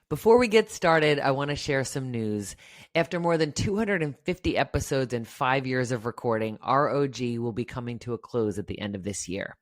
Before we get started, I want to share some news. After more than 250 episodes and 5 years of recording, ROG will be coming to a close at the end of this year.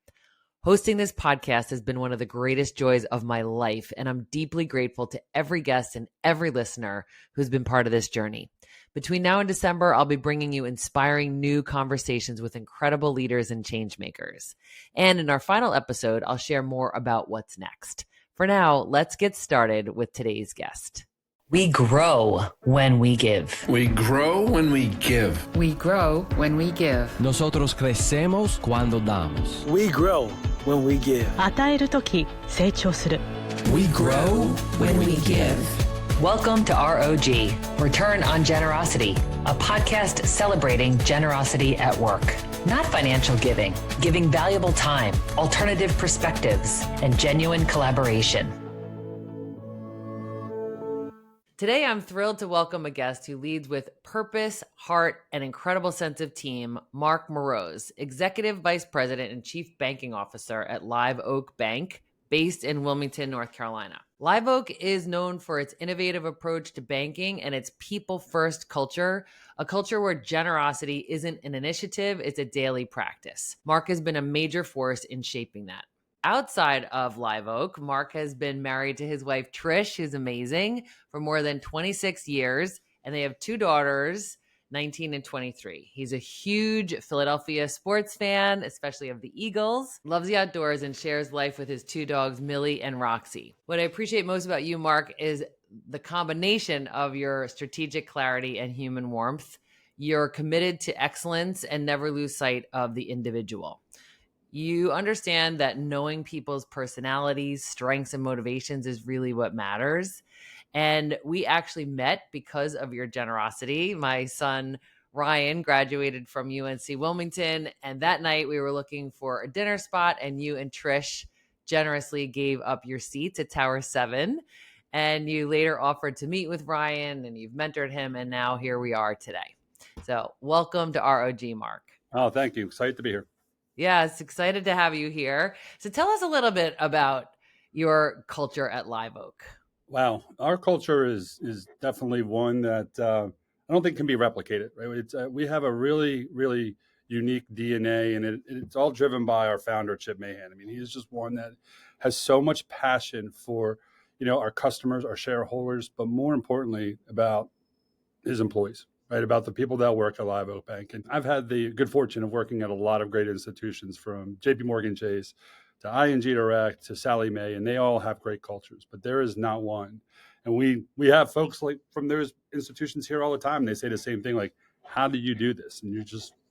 Hosting this podcast has been one of the greatest joys of my life, and I'm deeply grateful to every guest and every listener who's been part of this journey. Between now and December, I'll be bringing you inspiring new conversations with incredible leaders and change makers. And in our final episode, I'll share more about what's next. For now, let's get started with today's guest. We grow when we give. We grow when we give. We grow when we give. Nosotros crecemos cuando damos. We grow when we give. 与えるとき成長する。 We grow when we give. Welcome to ROG, Return on Generosity, a podcast celebrating generosity at work. Not financial giving, giving valuable time, alternative perspectives, and genuine collaboration. Today, I'm thrilled to welcome a guest who leads with purpose, heart, and incredible sense of team, Mark Moroz, Executive Vice President and Chief Banking Officer at Live Oak Bank, based in Wilmington, North Carolina. Live Oak is known for its innovative approach to banking and its people-first culture, a culture where generosity isn't an initiative, it's a daily practice. Mark has been a major force in shaping that. Outside of Live Oak, Mark has been married to his wife, Trish, who's amazing, for more than 26 years, and they have two daughters, 19 and 23. He's a huge Philadelphia sports fan, especially of the Eagles, loves the outdoors, and shares life with his two dogs, Millie and Roxy. What I appreciate most about you, Mark, is the combination of your strategic clarity and human warmth. You're committed to excellence and never lose sight of the individual. You understand that knowing people's personalities, strengths, and motivations is really what matters. And we actually met because of your generosity. My son, Ryan, graduated from UNC Wilmington. And that night we were looking for a dinner spot, and you and Trish generously gave up your seats at Tower 7. And you later offered to meet with Ryan, and you've mentored him. And now here we are today. So welcome to ROG, Mark. Oh, thank you. Excited to be here. Yes, excited to have you here. So tell us a little bit about your culture at Live Oak. Wow. Our culture is definitely one that I don't think can be replicated. Right? It's, we have a really, really unique DNA, and it's all driven by our founder, Chip Mahan. I mean, he is just one that has so much passion for, our customers, our shareholders, but more importantly about his employees. Right, about the people that work at Live Oak Bank. And I've had the good fortune of working at a lot of great institutions, from JP Morgan Chase to ING Direct to Sallie Mae, and they all have great cultures, but there is not one. And we have folks like from those institutions here all the time, and they say the same thing, like, how do you do this? And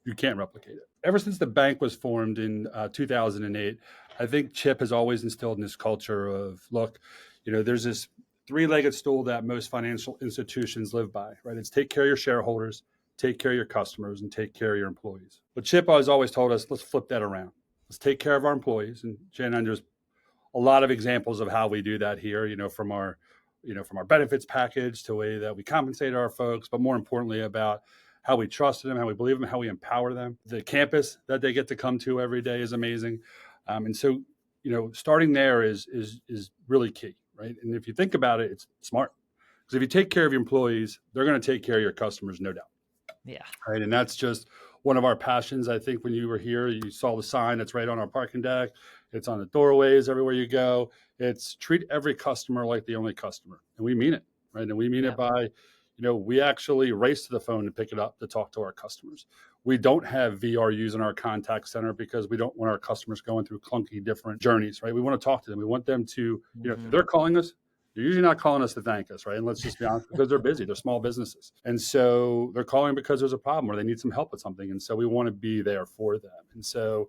you can't replicate it. Ever since the bank was formed in 2008, I think Chip has always instilled in this culture of, look, there's this three-legged stool that most financial institutions live by, right? It's take care of your shareholders, take care of your customers, and take care of your employees. But Chip has always told us, let's flip that around. Let's take care of our employees. And Shannon, there's a lot of examples of how we do that here, from our benefits package to the way that we compensate our folks, but more importantly about how we trust them, how we believe them, how we empower them. The campus that they get to come to every day is amazing. And so, starting there is really key. Right. And if you think about it, it's smart, because if you take care of your employees, they're going to take care of your customers, no doubt. Yeah. Right. And that's just one of our passions. I think when you were here, you saw the sign that's right on our parking deck. It's on the doorways everywhere you go. It's treat every customer like the only customer. And we mean it. Right. And we mean it by, we actually race to the phone to pick it up to talk to our customers. We don't have VRUs in our contact center because we don't want our customers going through clunky different journeys, right? We want to talk to them. We want them to, if they're calling us, they're usually not calling us to thank us, right? And let's just be honest, because they're busy. They're small businesses. And so they're calling because there's a problem or they need some help with something. And so we want to be there for them. And so,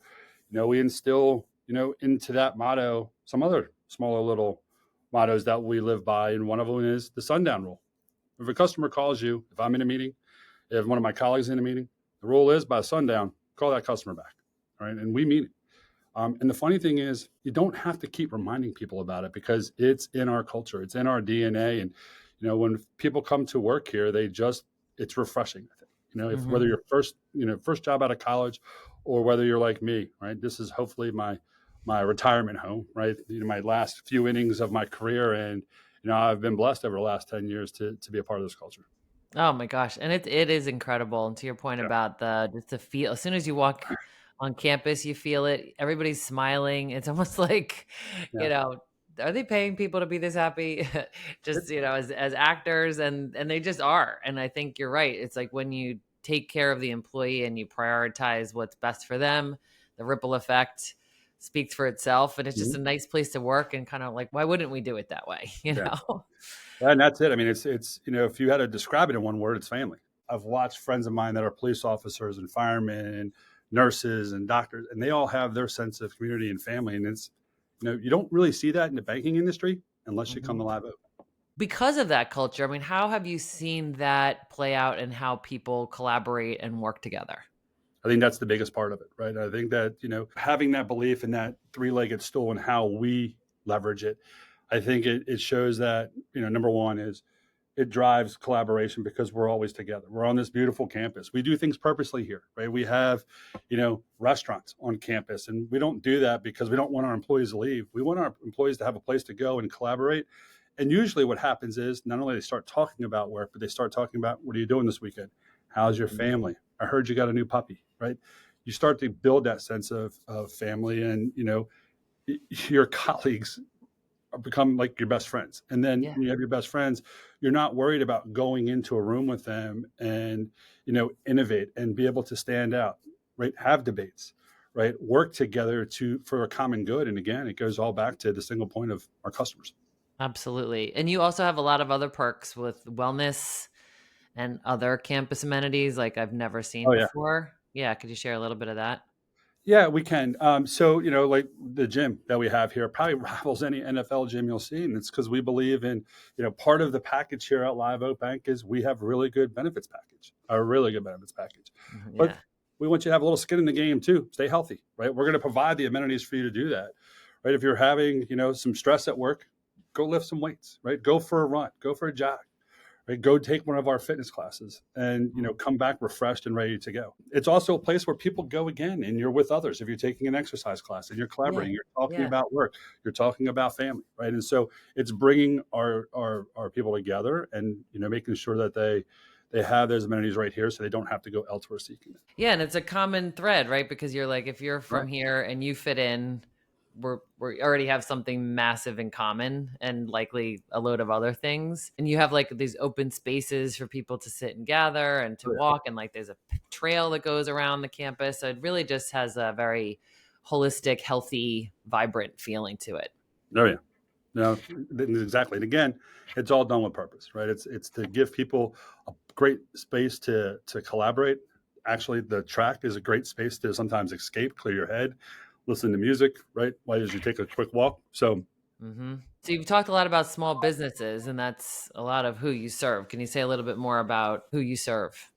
we instill, into that motto, some other smaller little mottos that we live by. And one of them is the sundown rule. If a customer calls you, if I'm in a meeting, if one of my colleagues is in a meeting, the rule is by sundown, call that customer back. All right. And we mean it. And the funny thing is, you don't have to keep reminding people about it because it's in our culture. It's in our DNA. And, when people come to work here, it's refreshing. I think, if whether you're first job out of college or whether you're like me, right? This is hopefully my retirement home, right? My last few innings of my career. And I've been blessed over the last 10 years to be a part of this culture. Oh my gosh. And it is incredible. And to your point Yeah. about just the feel, as soon as you walk on campus, you feel it. Everybody's smiling. It's almost like, Yeah. you know, are they paying people to be this happy? Just, as actors, and they just are. And I think you're right. It's like when you take care of the employee and you prioritize what's best for them, the ripple effect speaks for itself. And it's just Mhm. a nice place to work, and kind of like, why wouldn't we do it that way? Yeah. And that's it. I mean, it's if you had to describe it in one word, it's family. I've watched friends of mine that are police officers and firemen and nurses and doctors, and they all have their sense of community and family. And it's, you don't really see that in the banking industry unless you come to Mhm. Live Oak. Because of that culture, I mean, how have you seen that play out and how people collaborate and work together? I think that's the biggest part of it, right? I think that, having that belief in that three-legged stool and how we leverage it, I think it shows that, number one is it drives collaboration because we're always together. We're on this beautiful campus. We do things purposely here, right? We have, restaurants on campus, and we don't do that because we don't want our employees to leave. We want our employees to have a place to go and collaborate. And usually what happens is not only they start talking about work, but they start talking about, what are you doing this weekend? How's your family? I heard you got a new puppy, right? You start to build that sense of family, and, your colleagues become like your best friends. And then Yeah, when you have your best friends, you're not worried about going into a room with them and, innovate and be able to stand out, right? Have debates, right? Work together for a common good. And again, it goes all back to the single point of our customers. absolutely. And you also have a lot of other perks with wellness and other campus amenities like I've never seen Oh yeah. before. Yeah, could you share a little bit of that? Yeah, we can. So, like the gym that we have here probably rivals any NFL gym you'll see. And it's because we believe in, part of the package here at Live Oak Bank is we have a really good benefits package. Mhm, But yeah. we want you to have a little skin in the game too. Stay healthy, right? We're going to provide the amenities for you to do that, right? If you're having, some stress at work, go lift some weights, right? Go for a run, go for a jog, right? Go take one of our fitness classes and, come back refreshed and ready to go. It's also a place where people go again, and you're with others. If you're taking an exercise class and you're Yeah. collaborating, you're talking Yeah. about work, you're talking about family, right? And so it's bringing our people together and, making sure that they have those amenities right here so they don't have to go elsewhere seeking it. Yeah, and it's a common thread, right? Because you're like, if you're Right. from here and you fit in, we already have something massive in common, and likely a load of other things. And you have like these open spaces for people to sit and gather and to Oh, yeah. walk, and like there's a trail that goes around the campus. So it really just has a very holistic, healthy, vibrant feeling to it. Oh, yeah. No, exactly. And again, it's all done with purpose, right? It's to give people a great space to collaborate. Actually, the track is a great space to sometimes escape, clear your head, listen to music, right? While as you take a quick walk. So So you've talked a lot about small businesses, and that's a lot of who you serve. Can you say a little bit more about who you serve?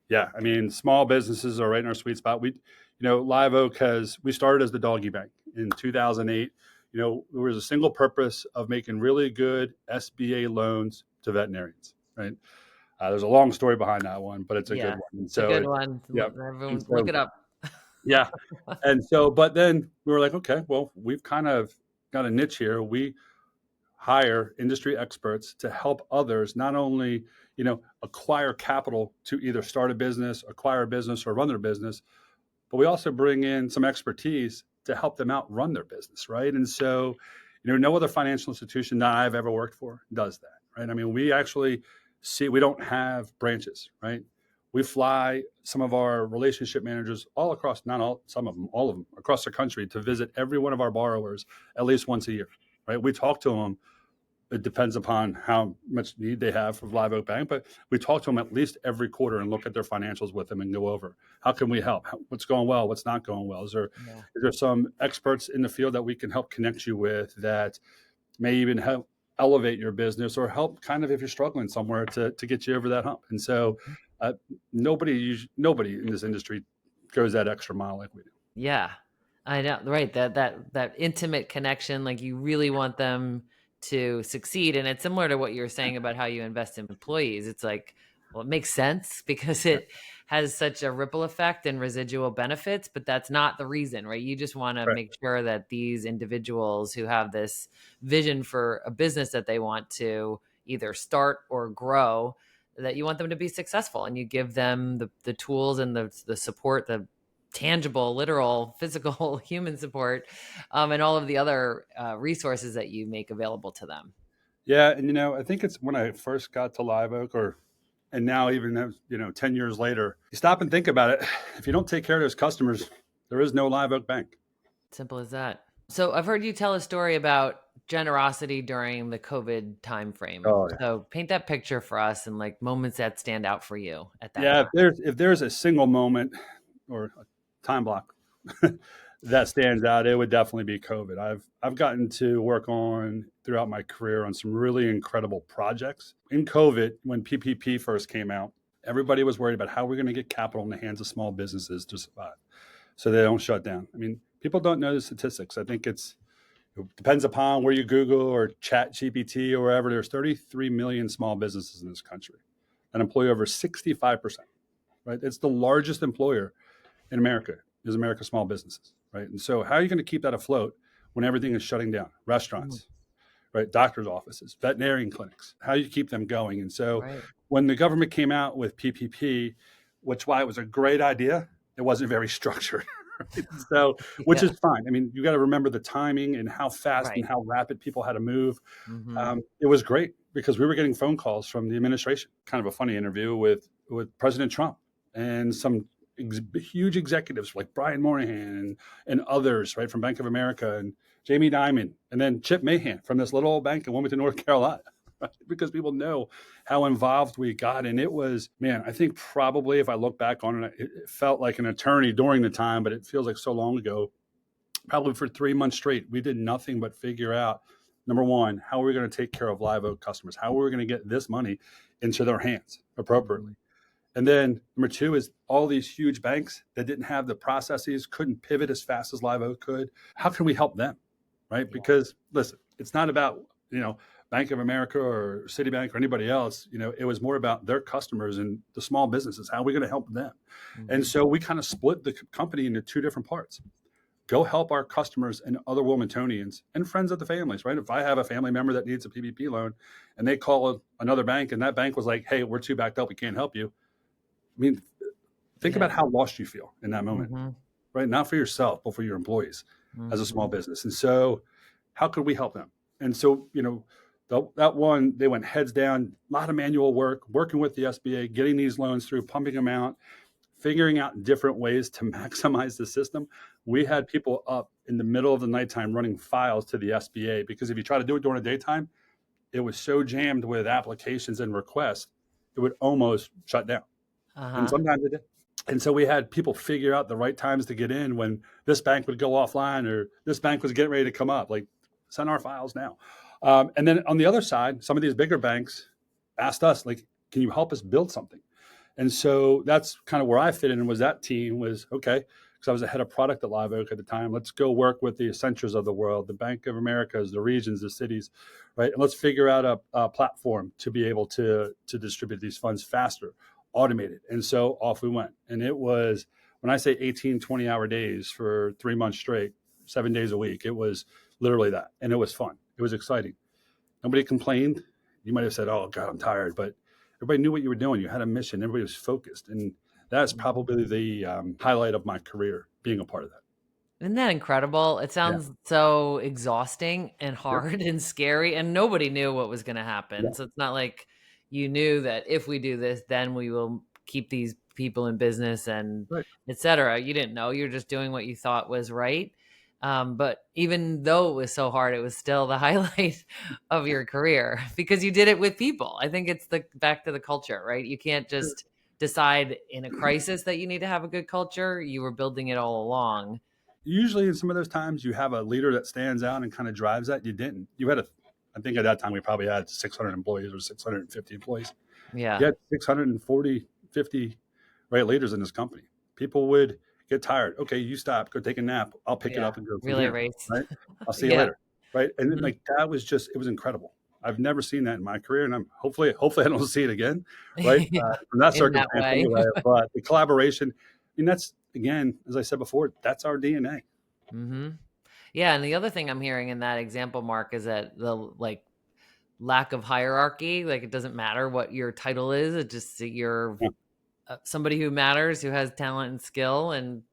yeah, I mean, small businesses are right in our sweet spot. Live Oak we started as the doggy bank in 2008. There was a single purpose of making really good SBA loans to veterinarians, right? There's a long story behind that one, but it's a good Yeah, one. And it's a so good one. yeah. And Everyone, look so, it up. yeah. And so, but then we were like, okay, well, we've kind of got a niche here. We hire industry experts to help others not only, acquire capital to either start a business, acquire a business, or run their business, but we also bring in some expertise to help them out run their business, right? And so, no other financial institution that I've ever worked for does that, right? I mean, we don't have branches, right? We fly some of our relationship managers all across, not all, some of them, all of them across the country to visit every one of our borrowers at least once a year, right? We talk to them. It depends upon how much need they have for Live Oak Bank, but we talk to them at least every quarter and look at their financials with them and go over how can we help, what's going well, what's not going well. Yeah. Is there some experts in the field that we can help connect you with that may even help elevate your business or help kind of if you're struggling somewhere to get you over that hump. And so nobody in this industry goes that extra mile like we do. Yeah, I know, right? That intimate connection, like you really want them to succeed, and it's similar to what you were saying about how you invest in employees. It's like Well, it makes sense because it has such a ripple effect and residual benefits, but that's not the reason, right? You just want to Right. make sure that these individuals who have this vision for a business that they want to either start or grow, that you want them to be successful, and you give them the tools and the support, the tangible, literal, physical, human support, and all of the other resources that you make available to them. Yeah, and I think it's when I first got to Live Oak, and now even 10 years later, you stop and think about it. If you don't take care of those customers, there is no Live Oak Bank. Simple as that. So I've heard you tell a story about generosity during the COVID timeframe. Oh yeah. So paint that picture for us and like moments that stand out for you at that Yeah, time. if there's a single moment or a time block that stands out, it would definitely be COVID. I've gotten to work on throughout my career on some really incredible projects. In COVID, when PPP first came out, everybody was worried about how we're going to get capital in the hands of small businesses to survive, so they don't shut down. I mean, people don't know the statistics. I think it depends upon where you Google or Chat GPT or wherever. There's 33 million small businesses in this country that employ over 65%. Right, it's the largest employer in America is America's small businesses, right? And so how are you going to keep that afloat when everything is shutting down? Restaurants, right? Doctors' offices, veterinarian clinics. How do you keep them going? And so Right. when the government came out with PPP, why it was a great idea, it wasn't very structured. Right? So, which Yeah. is fine. I mean, you got to remember the timing and how fast and Right. how rapid people had to move. Hmm. It was great because we were getting phone calls from the administration. Kind of a funny interview with President Trump and some huge executives like Brian Moynihan and others, right, from Bank of America and Jamie Dimon, and then Chip Mahan from this little old bank in Wilmington, North Carolina, right? Because people know how involved we got. And it was, man, I think probably if I look back on it, it felt like an eternity during the time, but it feels like so long ago. Probably for 3 months straight, we did nothing but figure out, number one, how are we going to take care of Live Oak customers? How are we going to get this money into their hands appropriately? And then number two is all these huge banks that didn't have the processes, couldn't pivot as fast as Live Oak could. How can we help them? Right? Because listen, it's not about, Bank of America or Citibank or anybody else. It was more about their customers and the small businesses. How are we going to help them? And so we kind of split the company into two different parts. Go help our customers and other Wilmingtonians and friends of the families, right? If I have a family member that needs a PPP loan and they call another bank and that bank was like, hey, we're too backed up, we can't help you. I mean, think about how lost you feel in that moment, right? Not for yourself, but for your employees as a small business. And so how could we help them? And so, that one, they went heads down, a lot of manual work, working with the SBA, getting these loans through, pumping them out, figuring out different ways to maximize the system. We had people up in the middle of the nighttime running files to the SBA because if you try to do it during the daytime, it was so jammed with applications and requests, it would almost shut down. And sometimes it did. And so we had people figure out the right times to get in when this bank would go offline or this bank was getting ready to come up, like send our files now. And then on the other side, some of these bigger banks asked us, like, can you help us build something? And so that's kind of where I fit in was that team was, okay, because I was the head of product at Live Oak at the time. Let's go work with the Accentures of the world, the Bank of Americas, the regions, the cities, right? And let's figure out a platform to be able to distribute these funds faster, automated. And so off we went. And it was, when I say 18, 20-hour days for 3 months straight, 7 days a week, it was literally that. And it was fun. It was exciting. Nobody complained. You might have said, oh, God, I'm tired. But everybody knew what you were doing. You had a mission. Everybody was focused. And that's probably the highlight of my career, being a part of that. Isn't that incredible? It sounds so exhausting and hard and scary, and nobody knew what was going to happen. Yeah. So it's not like you knew that if we do this, then we will keep these people in business and Right. et cetera. You didn't know. You're just doing what you thought was right. But even though it was so hard, it was still the highlight of your career because you did it with people. I think it's back to the culture, right? You can't just decide in a crisis that you need to have a good culture. You were building it all along. Usually in some of those times you have a leader that stands out and kind of drives that. You didn't. You had I think at that time we probably had 600 employees or 650 employees. Yeah. You had 640, 50 leaders in this company. People would get tired. Okay, you stop, go take a nap. I'll pick it up and go from relay here, race. right? I'll see you later, right? And then, like that was just, it was incredible. I've never seen that in my career, and I'm hopefully I don't see it again, right? Yeah, From that in that circumstance way. anyway. But the collaboration, I mean, that's again, as I said before, that's our DNA. Hmm. Yeah, and the other thing I'm hearing in that example, Mark, is that the like lack of hierarchy. Like it doesn't matter what your title is; it just that you're Yeah. somebody who matters, who has talent and skill, and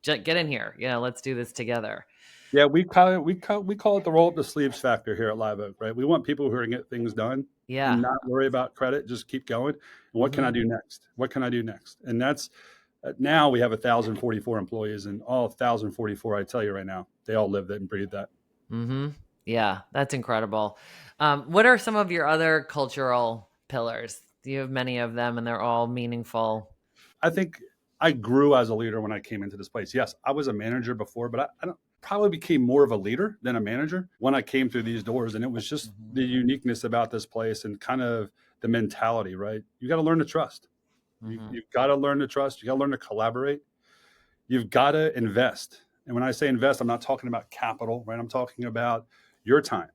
get in here. Let's do this together. Yeah, we call it the roll up the sleeves factor here at Live Oak, right? We want people who are going to get things done and Yeah. not worry about credit, just keep going. And what can I Hmm. do next? What can I do next? And that's now we have 1,044 employees, and all 1,044, I tell you right now, they all live that and breathe that. Hmm. Yeah, that's incredible. What are some of your other cultural pillars? You have many of them, and they're all meaningful. I think I grew as a leader when I came into this place. Yes, I was a manager before, but I don't, probably became more of a leader than a manager when I came through these doors. And it was just Hmm. the uniqueness about this place and kind of the mentality, right? You got to learn to trust. Hmm. You've got to learn to trust. You got to learn to collaborate. You've got to invest. And when I say invest, I'm not talking about capital, right? I'm talking about your time.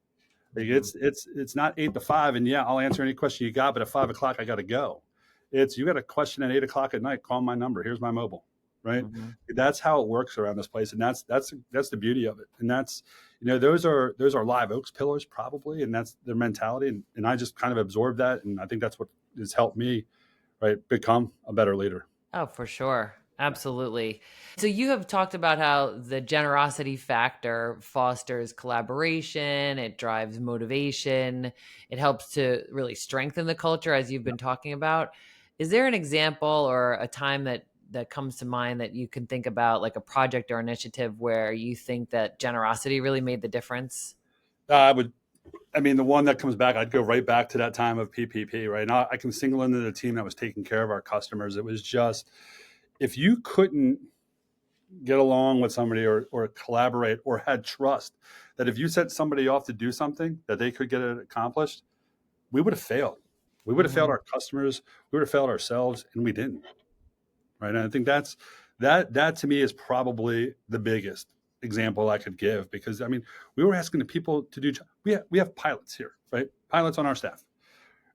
Like Hmm. it's not 8 to 5, and yeah, I'll answer any question you got. But at 5 o'clock, I got to go. It's you got a question at 8 o'clock at night. Call my number. Here's my mobile. Right. Hmm. That's how it works around this place, and that's the beauty of it. And that's those are Live Oaks pillars probably, and that's their mentality. And I just kind of absorbed that, and I think that's what has helped me become a better leader. Oh, for sure. Absolutely. So you have talked about how the generosity factor fosters collaboration, it drives motivation, it helps to really strengthen the culture as you've been talking about. Is there an example or a time that comes to mind that you can think about, like a project or initiative where you think that generosity really made the difference? I would I mean, the one that comes back, I'd go right back to that time of PPP, right? Now I can single into the team that was taking care of our customers. It was just, if you couldn't get along with somebody or collaborate or had trust that if you sent somebody off to do something that they could get it accomplished, we would have failed. We would have failed Hmm. our customers. We would have failed ourselves, and we didn't. Right. And I think that to me is probably the biggest example I could give, because I mean, we were asking the people to do, we have pilots here, right? Pilots on our staff.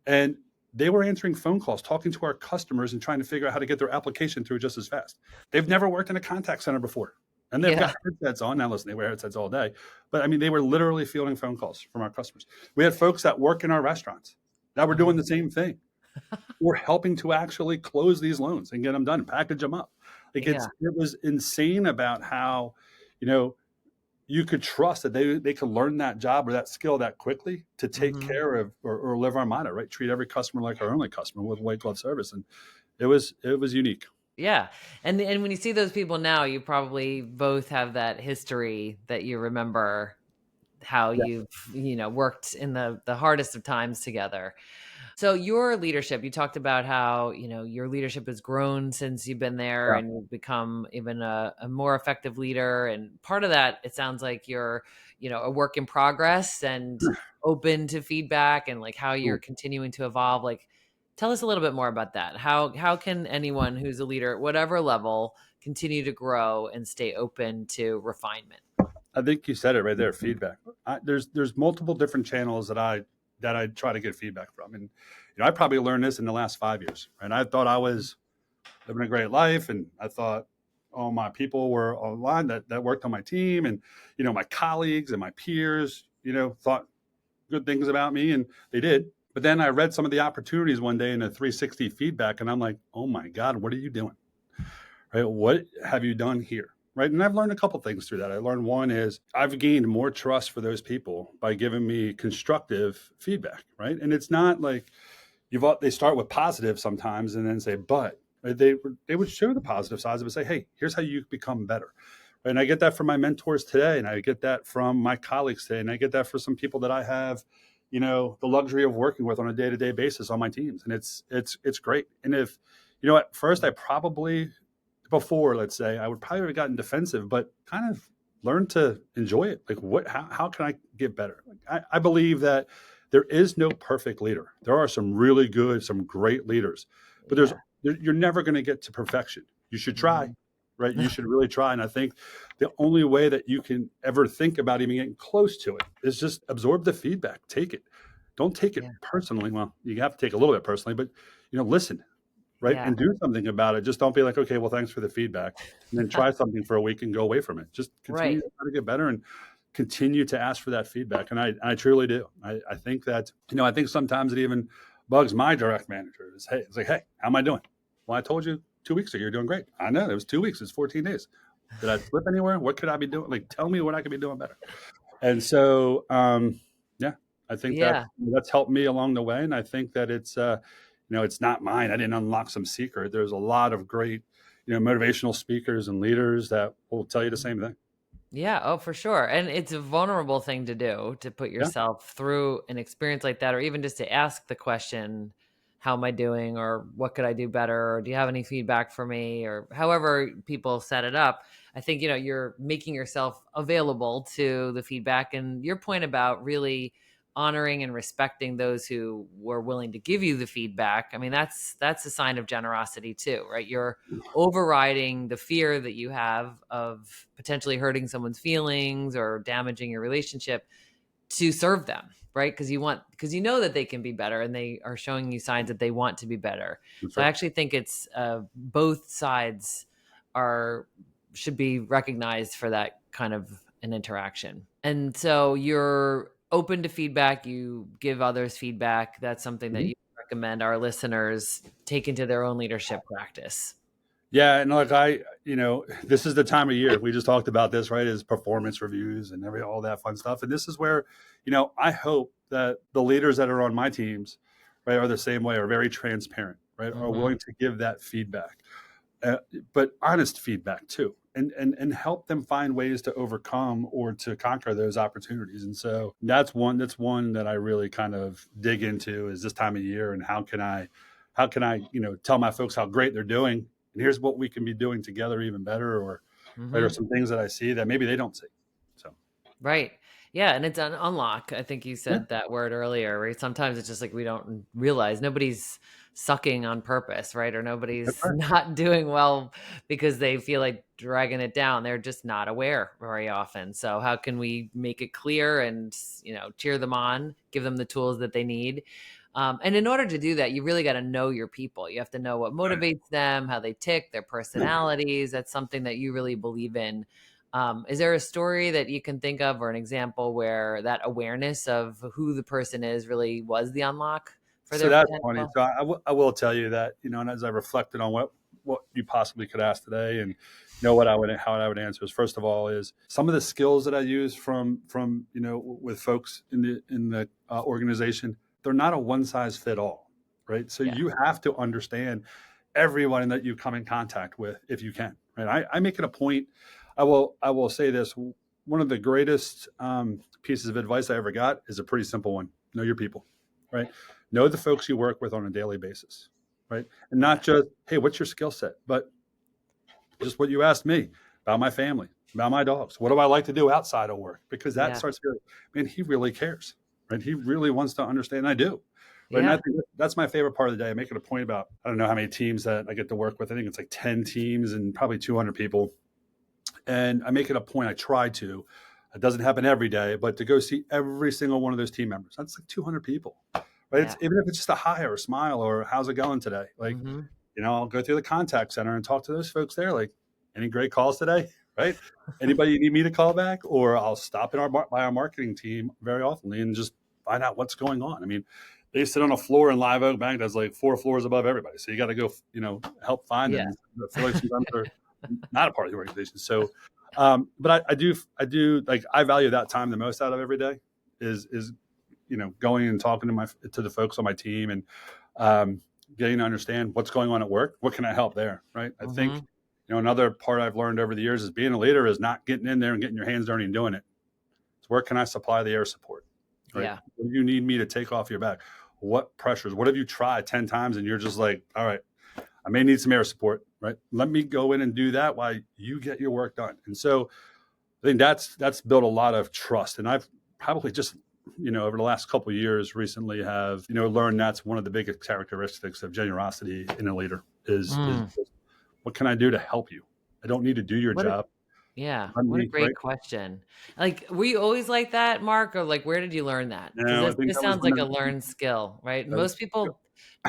And they were answering phone calls, talking to our customers and trying to figure out how to get their application through just as fast. They've never worked in a contact center before. And they've Yeah. got headsets on. Now, listen, they wear headsets all day. But I mean, they were literally fielding phone calls from our customers. We had folks that work in our restaurants that were doing the same thing. We're helping to actually close these loans and get them done, package them up. Like Yeah. it was insane about how, you know, you could trust that they could learn that job or that skill that quickly to take Hmm. care of or live our motto, right? Treat every customer like our only customer with white glove service. And it was unique. Yeah. And when you see those people now, you probably both have that history that you remember how Yeah. you've, worked in the hardest of times together. So your leadership, you talked about how, your leadership has grown since you've been there Yeah. and you've become even a more effective leader. And part of that, it sounds like you're, a work in progress and open to feedback and like how you're Ooh. continuing to evolve. Like, tell us a little bit more about that. How can anyone who's a leader at whatever level continue to grow and stay open to refinement? I think you said it right there. Feedback. There's multiple different channels that I try to get feedback from, and I probably learned this in the last 5 years. And I thought I was living a great life, and I thought all my people were online that worked on my team, and my colleagues and my peers, thought good things about me, and they did. But then I read some of the opportunities one day in a 360 feedback, and I'm like, oh my God, what are you doing? Right? What have you done here? Right. And I've learned a couple things through that. I learned one is I've gained more trust for those people by giving me constructive feedback. Right. And it's not like they start with positive sometimes and then say, but right? They would show the positive sides of it, say, hey, here's how you become better. Right? And I get that from my mentors today. And I get that from my colleagues today. And I get that for some people that I have, the luxury of working with on a day-to-day basis on my teams. And it's great. And if, at first I probably before, let's say, I would probably have gotten defensive, but kind of learned to enjoy it. Like how can I get better? I believe that there is no perfect leader. There are some really good, some great leaders, but Yeah. you're never going to get to perfection. You should try, Mhm. right? You should really try. And I think the only way that you can ever think about even getting close to it is just absorb the feedback, take it, don't take it Yeah. personally. Well, you have to take a little bit personally, but listen, right? Yeah. And do something about it. Just don't be like, okay, well, thanks for the feedback. And then try something for a week and go away from it. Just continue Right. to try to get better and continue to ask for that feedback. And I truly do. I think that, I think sometimes it even bugs my direct manager is, hey, it's like, hey, how am I doing? Well, I told you 2 weeks ago, you're doing great. I know it was 2 weeks. It's 14 days. Did I slip anywhere? What could I be doing? Like, tell me what I could be doing better. And so, yeah, I think Yeah. that's helped me along the way. And I think that it's, it's not mine. I didn't unlock some secret. There's a lot of great, motivational speakers and leaders that will tell you the same thing. Yeah, oh, for sure. And it's a vulnerable thing to do, to put Yeah. yourself through an experience like that, or even just to ask the question, how am I doing? Or what could I do better? Or do you have any feedback for me? Or however people set it up. I think, you're making yourself available to the feedback. And your point about really honoring and respecting those who were willing to give you the feedback. I mean, that's a sign of generosity too, right? You're overriding the fear that you have of potentially hurting someone's feelings or damaging your relationship to serve them, right? Because you know that they can be better, and they are showing you signs that they want to be better. That's So I right. actually think it's both sides should be recognized for that kind of an interaction. And so you're open to feedback, you give others feedback. That's something that Mhm. you recommend our listeners take into their own leadership practice. Yeah, and like this is the time of year we just talked about this, right? Is performance reviews and all that fun stuff. And this is where, I hope that the leaders that are on my teams, right, are the same way, are very transparent, right, are Mhm. willing to give that feedback, but honest feedback too, and help them find ways to overcome or to conquer those opportunities. And so that's one that I really kind of dig into is this time of year, and how can I tell my folks how great they're doing, and here's what we can be doing together even better, or right, or Mhm. some things that I see that maybe they don't see. So Right. Yeah, and it's an unlock. I think you yeah, said that word earlier, right? Sometimes it's just like we don't realize nobody's sucking on purpose, right? Or that's nobody's right. not doing well because they feel like dragging it down. They're just not aware very often. So how can we make it clear and, cheer them on, give them the tools that they need? And in order to do that, you really got to know your people. You have to know what motivates them, how they tick, their personalities. That's something that you really believe in. Is there a story that you can think of or an example where that awareness of who the person is really was the unlock for So their that's funny. potential? So I will tell you that, and as I reflected on what you possibly could ask today, and what how I would answer is, first of all, is some of the skills that I use from with folks in the organization, they're not a one size fit all, right? So Yeah. you have to understand everyone that you come in contact with if you can, right? I make it a point. I will say this. One of the greatest pieces of advice I ever got is a pretty simple one: know your people, right? Know the folks you work with on a daily basis, right? And not Yeah. just, hey, what's your skill set, but just what you asked me about my family, about my dogs. What do I like to do outside of work? Because that Yeah. starts to, man, he really cares, right? He really wants to understand. And I do. Right. And I Yeah. think that's my favorite part of the day. I make it a point about, I don't know how many teams that I get to work with. I think it's like 10 teams and probably 200 people. And I make it a point, I try to, it doesn't happen every day, but to go see every single one of those team members. That's like 200 people, right? Yeah. It's, even if it's just a hi or a smile or how's it going today? Like, Hmm. I'll go through the contact center and talk to those folks there. Like, any great calls today, right? Anybody you need me to call back? Or I'll stop in by our marketing team very often and just find out what's going on. I mean, they sit on a floor in Live Oak Bank that's like 4 floors above everybody. So you got to go, help find Yeah. them. I feel like sometimes they're not a part of the organization. So, but I do like, I value that time the most out of every day is, going and talking to the folks on my team and, getting to understand what's going on at work. What can I help there? Right. I think, Hmm. another part I've learned over the years is being a leader is not getting in there and getting your hands dirty and doing it. It's where can I supply the air support? Right. Yeah. What do you need me to take off your back? What pressures? What have you tried 10 times and you're just like, all right, I may need some air support, right? Let me go in and do that while you get your work done. And so I think that's built a lot of trust. And I've probably just, over the last couple of years recently have, learned that's one of the biggest characteristics of generosity in a leader is Mm. what can I do to help you? I don't need to do your What a job. Yeah. On What a me, great right? question. Like, were you always like that, Mark? Or like, where did you learn that? Because No, I think this that was sounds one like a of learned skill, right? the Most people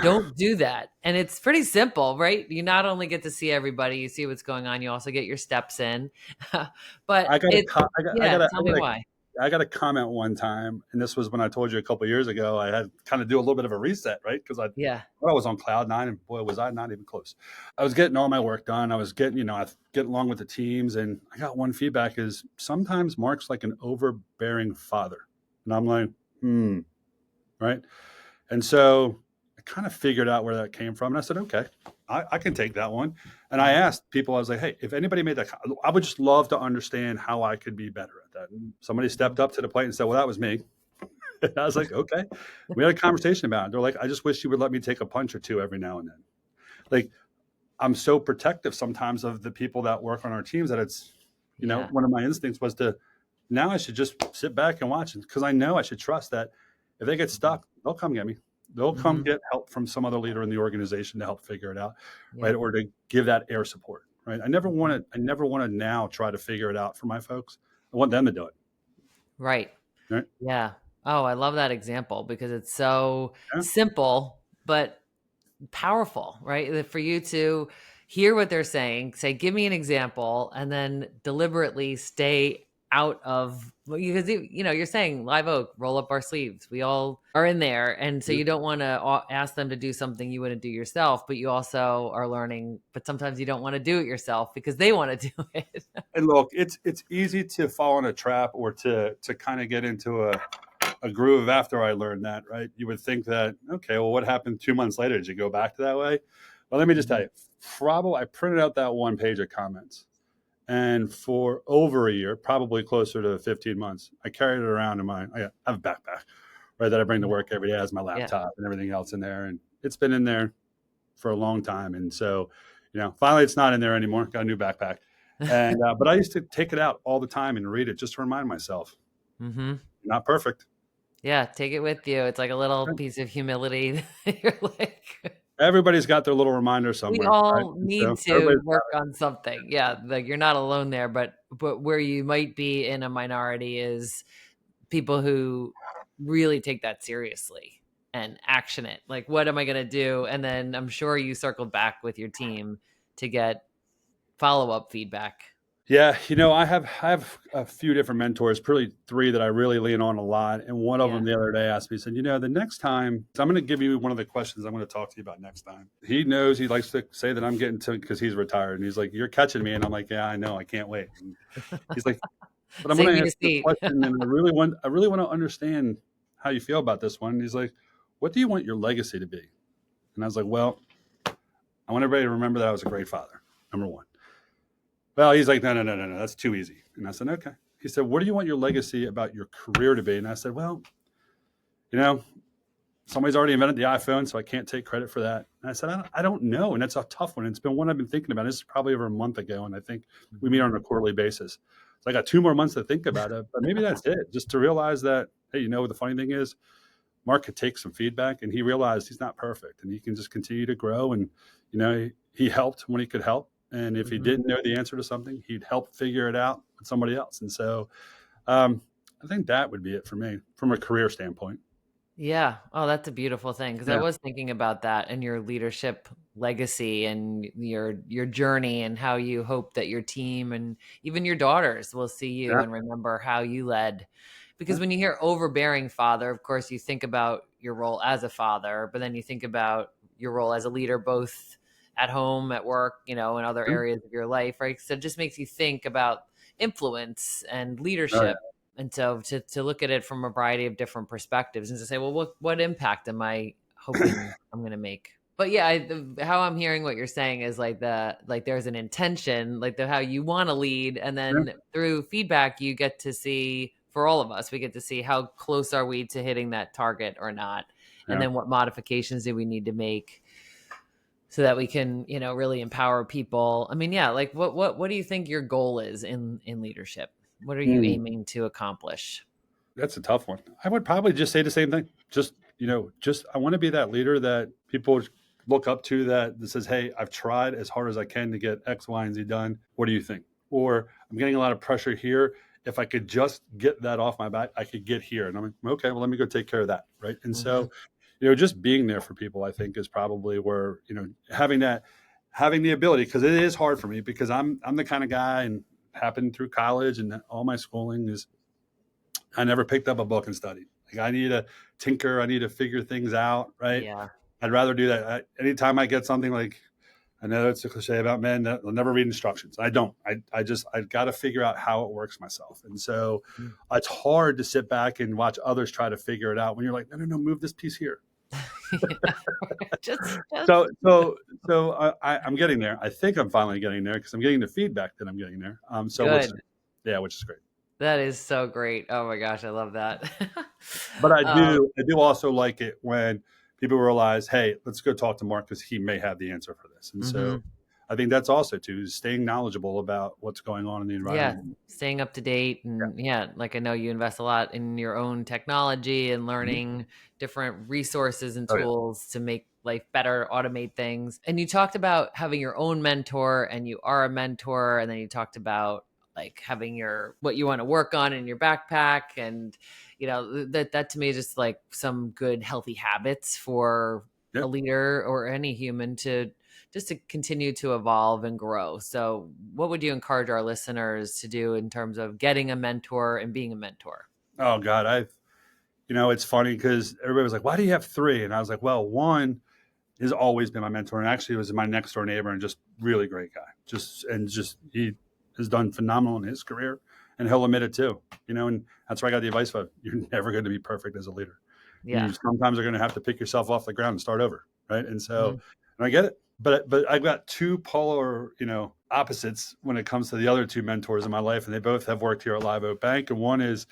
don't do that. And it's pretty simple, right? You not only get to see everybody, you see what's going on, you also get your steps in. But I got a it, co yeah, tell me why. I got a comment one time, and this was when I told you a couple of years ago, I had kind of do a little bit of a reset, right? Because Yeah. I was on cloud nine, and boy, was I not even close. I was getting all my work done. I was getting, I was getting along with the teams, and I got one feedback is sometimes Mark's like an overbearing father, and I'm like, right. And so I kind of figured out where that came from, and I said, okay, I can take that one. And I asked people, I was like, hey, if anybody made that, I would just love to understand how I could be better at that. And somebody stepped up to the plate and said, well, that was me. And I was like, okay. We had a conversation about it. They're like, I just wish you would let me take a punch or two every now and then. Like, I'm so protective sometimes of the people that work on our teams that it's, Yeah. one of my instincts was to, now I should just sit back and watch it because I know I should trust that if they get stuck, they'll come get me. They'll come Hmm. get help from some other leader in the organization to help figure it out, right? Yep. Or to give that air support, right? I never want to. I never want to now try to figure it out for my folks. I want them to do it, Right. right? Yeah. Oh, I love that example because it's so Yeah, simple, but powerful, right? That for you to hear what they're saying, say, give me an example, and then deliberately stay out of because you're saying Live Oak, roll up our sleeves. We all are in there, and so yeah. you don't want to ask them to do something you wouldn't do yourself, but you also are learning. But sometimes you don't want to do it yourself because they want to do it. And look, it's easy to fall in a trap or to kind of get into a groove after I learned that, right? You would think that, okay, well, what happened 2 months later? Did you go back to that way? Well, let me just tell you, probably I printed out that one page of comments. And for over a year, probably closer to 15 months, I carried it around in I have a backpack, right, that I bring to work every day. It has my Yeah. laptop and everything else in there. And it's been in there for a long time. And so, finally it's not in there anymore. Got a new backpack. And, but I used to take it out all the time and read it just to remind myself, Hmm. not perfect. Yeah, take it with you. It's like a little piece of humility. You're like, Everybody's got their little reminder we somewhere, right? all And need so to everybody's work on something. Yeah, like you're not alone there, but where you might be in a minority is people who really take that seriously and action it. Like, what am I going to do? And then I'm sure you circled back with your team to get follow-up feedback. Yeah, I have a few different mentors, probably three that I really lean on a lot. And one of Yeah. them the other day asked me, he said, the next time, so I'm going to give you one of the questions I'm going to talk to you about next time. He knows he likes to say that I'm getting to because he's retired. And he's like, you're catching me. And I'm like, yeah, I know. I can't wait. And he's like, but I'm Save going to me a ask you a seat. question. And I really want to understand how you feel about this one. And he's like, what do you want your legacy to be? And I was like, well, I want everybody to remember that I was a great father, number one. Well, he's like, no, that's too easy. And I said, okay. He said, what do you want your legacy about your career to be? And I said, well, you know, somebody's already invented the iPhone, so I can't take credit for that. And I said, I don't know. And that's a tough one. It's been one I've been thinking about. This is probably over a month ago. And I think we meet on a quarterly basis. So I got 2 more months to think about it, but maybe that's it. Just to realize that, hey, the funny thing is Mark could take some feedback and he realized he's not perfect and he can just continue to grow. And, he helped when he could help. And if he didn't know the answer to something, he'd help figure it out with somebody else. And so I think that would be it for me from a career standpoint. Yeah. Oh, that's a beautiful thing because I Yeah. was thinking about that and your leadership legacy and your journey and how you hope that your team and even your daughters will see you Yeah. and remember how you led. Because Yeah. when you hear overbearing father, of course, you think about your role as a father, but then you think about your role as a leader, both at home, at work, and other areas of your life, right? So it just makes you think about influence and All right. leadership. And so to look at it from a variety of different perspectives and to say, well, what impact am I hoping I'm going to make? But yeah, how I'm hearing what you're saying is like there's an intention, like how you want to lead, and Yeah. then through feedback you get to see, for all of us, we get to see how close are we to hitting that target or not, and Yeah. then what modifications do we need to make so that we can really empower people. I mean, yeah, like what do you think your goal is in leadership? What are you Mm, aiming to accomplish? that's a tough one. I would probably just say the same thing. Just I want to be that leader that people look up to that says, hey, I've tried as hard as I can to get X, Y, and Z done. What do you think? Or I'm getting a lot of pressure here. If I could just get that off my back, I could get here. And I'm like, okay, well, let me go take care of that. Right. And Mhm. so, just being there for people, I think is probably where, having the ability, because it is hard for me because I'm the kind of guy, and happened through college and all my schooling is I never picked up a book and studied. Like I need to tinker, I need to figure things out. Right. Yeah. I'd rather do that. Anytime I get something like, I know it's a cliche about men that they'll never read instructions. I don't. I've got to figure out how it works myself. And so Mm. it's hard to sit back and watch others try to figure it out when you're like, no, move this piece here. just I'm getting there. I think I'm finally getting there because I'm getting the feedback that I'm getting there. good. Which is great. That is so great. Oh my gosh, I love that. But I Um, do also like it when people realize, hey, let's go talk to Mark because he may have the answer for this. And so mhm. I think that's also too staying knowledgeable about what's going on in the Yeah, environment. staying up to date, and yeah, like I know you invest a lot in your own technology and Mhm. learning different resources and Oh yeah. tools to make life better, automate things. And you talked about having your own mentor, and you are a mentor, and then you talked about like having your what you want to work on in your backpack, and that to me is just like some good healthy habits for Yeah. a leader or any human to just to continue to evolve and grow. So, what would you encourage our listeners to do in terms of getting a mentor and being a mentor? Oh God, it's funny because everybody was like, "Why do you have three?" And I was like, "Well, one has always been my mentor, and actually was my next door neighbor, and just really great guy. Just he has done phenomenal in his career, and he'll admit it too. And that's where I got the advice of you're never going to be perfect as a leader. You Yeah. sometimes are going to have to pick yourself off the ground and start over, right? And so, Mhm. and I get it, but I've got two polar, opposites when it comes to the other two mentors in my life, and they both have worked here at Live Oak Bank, and one is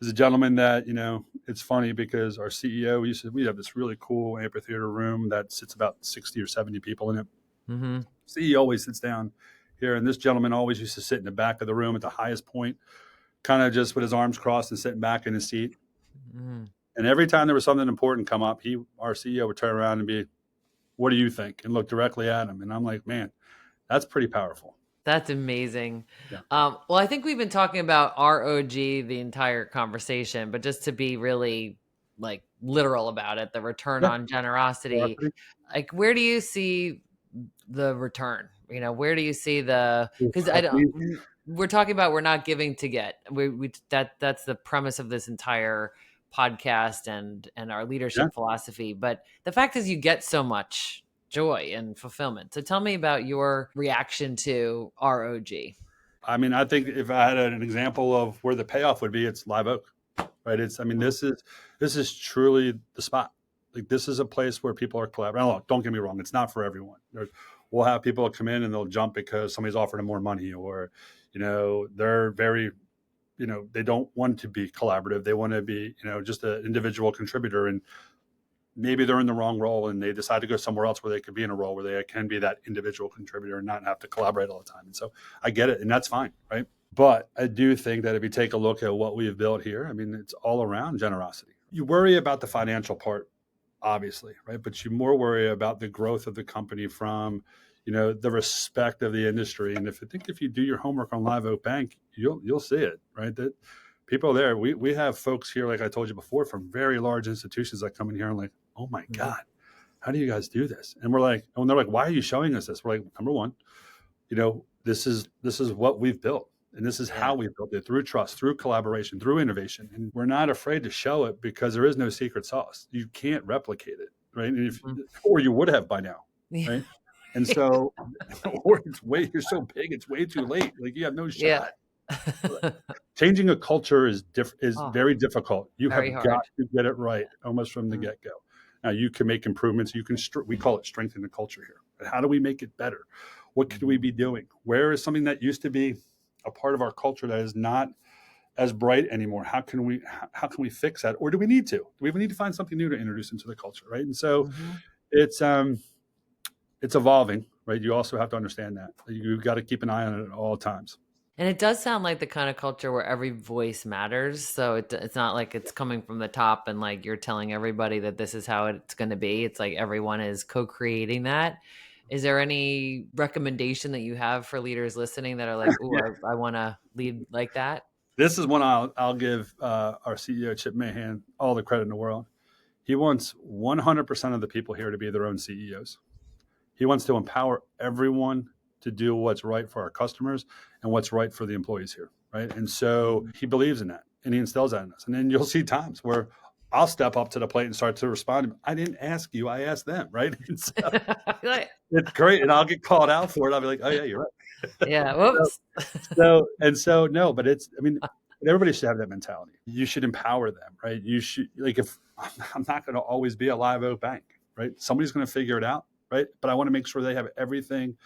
a gentleman that it's funny because our CEO we have this really cool amphitheater room that sits about 60 or 70 people in it. Mhm. CEO always sits down here, and this gentleman always used to sit in the back of the room at the highest point, kind of just with his arms crossed and sitting back in his seat. Mhm. And every time there was something important come up, our CEO would turn around and be, "What do you think?" and look directly at him. And I'm like, man, that's pretty powerful. That's amazing. Yeah. Well, I think we've been talking about ROG the entire conversation, but just to be really like literal about it, the return Yeah. on generosity, Velocity. like where do you see the return? Where do you see the Oof, because I that's don't easy. we're talking about we're not giving to get. That's the premise of this entire podcast and our Yeah. leadership philosophy. But the fact is you get so much joy and fulfillment. So tell me about your reaction to ROG. I mean, I think if I had an example of where the payoff would be, it's Live Oak, right? I mean, Mhm. this is truly the spot. Like this is a place where people are collaborating. Look, don't get me wrong; it's not for everyone. We'll have people come in and they'll jump because somebody's offering them more money, or they're very, they don't want to be collaborative. They want to be, just an individual contributor, and maybe they're in the wrong role and they decide to go somewhere else where they could be in a role where they can be that individual contributor and not have to collaborate all the time. And so I get it, and that's fine, right? But I do think that if you take a look at what we've built here, I mean, it's all around generosity. You worry about the financial part, obviously, right? But you more worry about the growth of the company from, the respect of the industry. And if you do your homework on Live Oak Bank, you'll see it, right? That people there, we have folks here, like I told you before, from very large institutions that come in here and like, oh my Mhm. God, how do you guys do this? And we're like, and they're like, why are you showing us this? We're like, number one, this is what we've built. And this is Yeah. how we built it, through trust, through collaboration, through innovation. And we're not afraid to show it because there is no secret sauce. You can't replicate it, right? And Mhm. or you would have by now, Yeah. right? And so, or you're so big, it's way too late. Like you have no Yeah. shot. Changing a culture is Oh, very difficult. You very have got hard. to get it right almost from the Mhm. get go. Now you can make improvements. You can we call it strengthen the culture here. But how do we make it better? What could we Mhm. be doing? Where is something that used to be a part of our culture that is not as bright anymore? How can we fix that? Or do we need to? Do we even need to find something new to introduce into the culture, right? And so Mhm. it's it's evolving, right? You also have to understand that you've got to keep an eye on it at all times. And it does sound like the kind of culture where every voice matters. So it's not like it's coming from the top and like you're telling everybody that this is how it's going to be. It's like everyone is co-creating that. Is there any recommendation that you have for leaders listening that are like, "Ooh, I want to lead like that"? This is one I'll give our CEO, Chip Mahan, all the credit in the world. He wants 100% of the people here to be their own CEOs. He wants to empower everyone to do what's right for our customers and what's right for the employees here, right? And so he believes in that, and he instills that in us. And then you'll see times where I'll step up to the plate and start to respond. I didn't ask you, I asked them, right? And so it's great, and I'll get called out for it. I'll be like, oh yeah, you're right. Yeah, whoops. No, but it's, I mean, everybody should have that mentality. You should empower them, right? You should, like, if I'm not going to always be a Live Oak Bank, right? Somebody's going to figure it out, right? But I want to make sure they have everything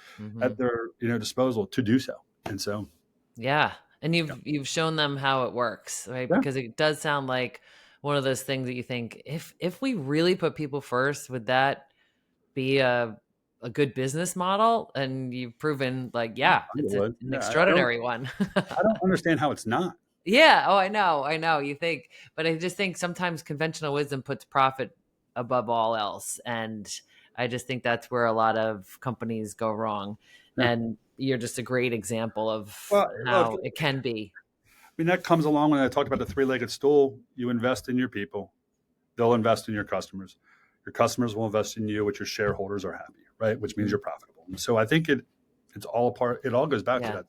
at their disposal to do so. And so, yeah, and you've shown them how it works, right? Yeah. Because it does sound like one of those things that you think, if we really put people first, would that be a good business model? And you've proven, like, yeah, it's an extraordinary one. I don't understand how it's not. Yeah. Oh, I know. You think, but I just think sometimes conventional wisdom puts profit above all else. And I just think that's where a lot of companies go wrong. Yeah. And you're just a great example of how it can be. I mean, that comes along when I talked about the three-legged stool. You invest in your people. They'll invest in your customers. Your customers will invest in you, which your shareholders are happy, right? Which means you're profitable. And so I think it's all a part. It all goes back to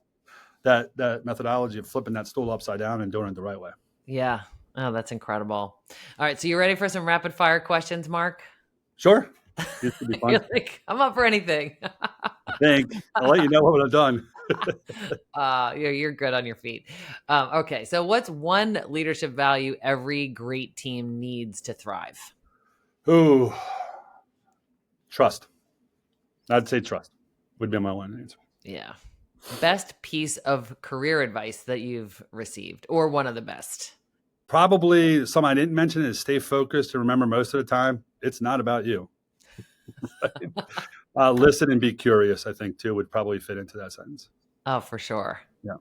that methodology of flipping that stool upside down and doing it the right way. Yeah. Oh, that's incredible. All right. So you ready for some rapid fire questions, Mark? Sure. This could be fun. You're like, I'm up for anything. Thanks. I'll let you know what I've done. You're good on your feet. Okay. So what's one leadership value every great team needs to thrive? Ooh, trust. I'd say trust would be my one answer. Yeah. Best piece of career advice that you've received, or one of the best? Probably some I didn't mention is stay focused and remember most of the time, it's not about you. Listen and be curious, I think, too, would probably fit into that sentence. Oh, for sure. Yeah.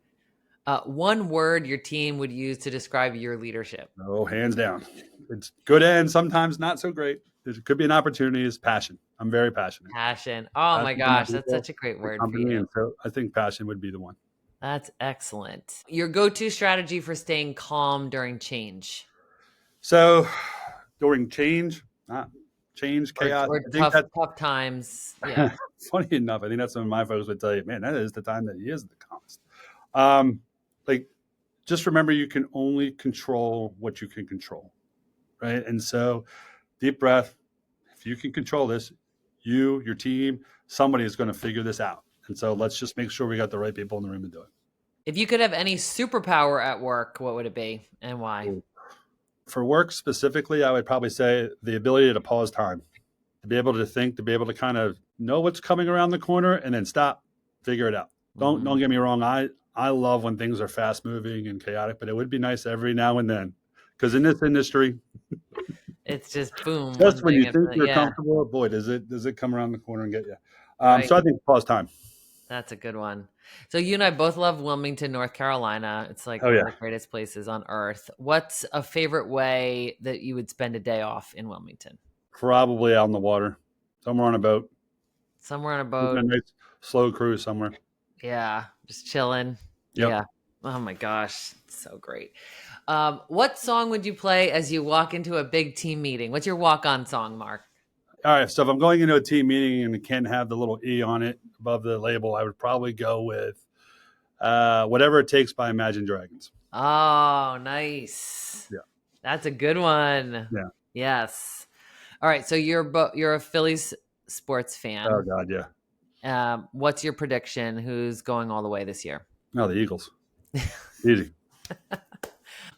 One word your team would use to describe your leadership? Oh, hands down. It's good and sometimes not so great. There could be an opportunity is passion. I'm very passionate. Passion. Oh my gosh, that's such a great word for you. And so I think passion would be the one. That's excellent. Your go-to strategy for staying calm during change? So during chaos, or tough times. Yeah. Funny enough, I think that's some of my folks would tell you, man, that is the time that he is the calmest. Just remember, you can only control what you can control, right? And so deep breath. If you can control this, you, your team, somebody is going to figure this out. And so let's just make sure we got the right people in the room to do it. If you could have any superpower at work, what would it be and why? For work specifically, I would probably say the ability to pause time, to be able to think, to be able to kind of know what's coming around the corner and then stop, figure it out. Don't get me wrong. I love when things are fast moving and chaotic, but it would be nice every now and then, because in this industry, it's just boom. Just when you think you're comfortable, boy, does it come around the corner and get you. So I think pause time. That's a good one. So you and I both love Wilmington, North Carolina. It's like one of the greatest places on earth. What's a favorite way that you would spend a day off in Wilmington? Probably out on the water, somewhere on a boat. A nice slow cruise somewhere. Yeah, just chilling. Yep. Yeah. Oh my gosh, so great. What song would you play as you walk into a big team meeting? What's your walk-on song, Mark? All right, so if I'm going into a team meeting and it can't have the little E on it above the label, I would probably go with Whatever It Takes by Imagine Dragons. Oh, nice. Yeah. That's a good one. Yeah. Yes. All right, so you're a Phillies sports fan. Oh, God, yeah. What's your prediction? Who's going all the way this year? No, the Eagles. Easy.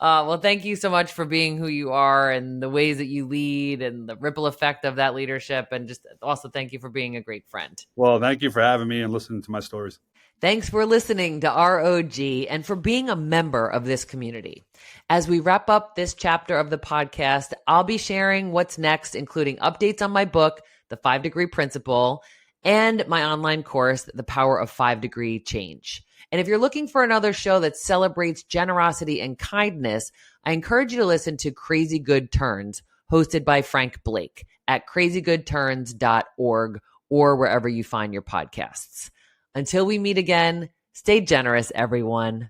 Well, thank you so much for being who you are and the ways that you lead and the ripple effect of that leadership. And just also thank you for being a great friend. Well, thank you for having me and listening to my stories. Thanks for listening to ROG and for being a member of this community. As we wrap up this chapter of the podcast, I'll be sharing what's next, including updates on my book, The 5 Degree Principle, and my online course, The Power of 5 Degree Change. And if you're looking for another show that celebrates generosity and kindness, I encourage you to listen to Crazy Good Turns, hosted by Frank Blake at crazygoodturns.org or wherever you find your podcasts. Until we meet again, stay generous, everyone.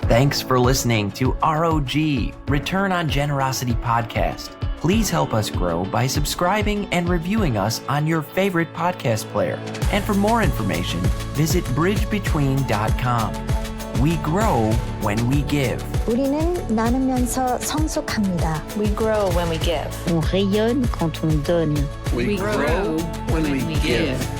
Thanks for listening to ROG, Return on Generosity Podcast. Please help us grow by subscribing and reviewing us on your favorite podcast player. And for more information, visit bridgebetween.com. We grow when we give. 우리는 나누면서 성숙합니다. We grow when we give. On rayonne quand on donne. We grow when we give.